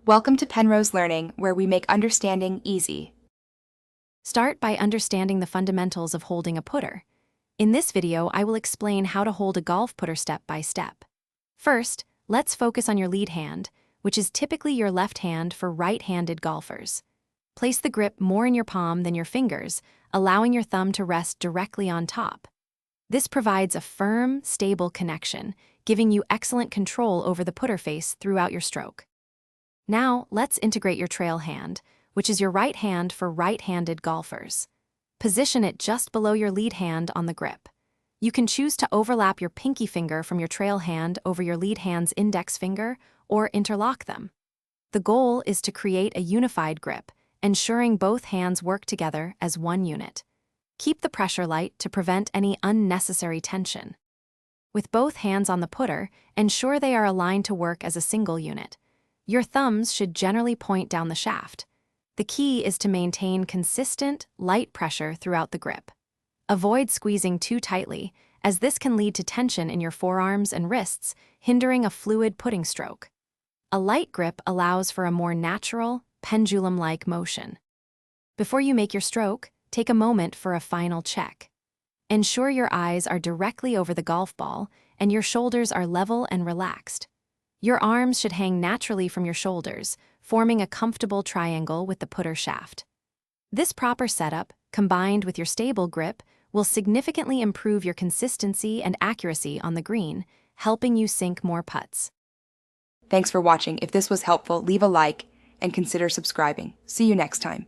Welcome to Penrose Learning, where we make understanding easy. Start by understanding the fundamentals of holding a putter. In this video, I will explain how to hold a golf putter step by step. First, let's focus on your lead hand, which is typically your left hand for right-handed golfers. Place the grip more in your palm than your fingers, allowing your thumb to rest directly on top. This provides a firm, stable connection, giving you excellent control over the putter face throughout your stroke. Now, let's integrate your trail hand, which is your right hand for right-handed golfers. Position it just below your lead hand on the grip. You can choose to overlap your pinky finger from your trail hand over your lead hand's index finger or interlock them. The goal is to create a unified grip, ensuring both hands work together as one unit. Keep the pressure light to prevent any unnecessary tension. With both hands on the putter, ensure they are aligned to work as a single unit. Your thumbs should generally point down the shaft. The key is to maintain consistent, light pressure throughout the grip. Avoid squeezing too tightly, as this can lead to tension in your forearms and wrists, hindering a fluid putting stroke. A light grip allows for a more natural, pendulum-like motion. Before you make your stroke, take a moment for a final check. Ensure your eyes are directly over the golf ball and your shoulders are level and relaxed. Your arms should hang naturally from your shoulders, forming a comfortable triangle with the putter shaft. This proper setup, combined with your stable grip, will significantly improve your consistency and accuracy on the green, helping you sink more putts. Thanks for watching. If this was helpful, leave a like and consider subscribing. See you next time.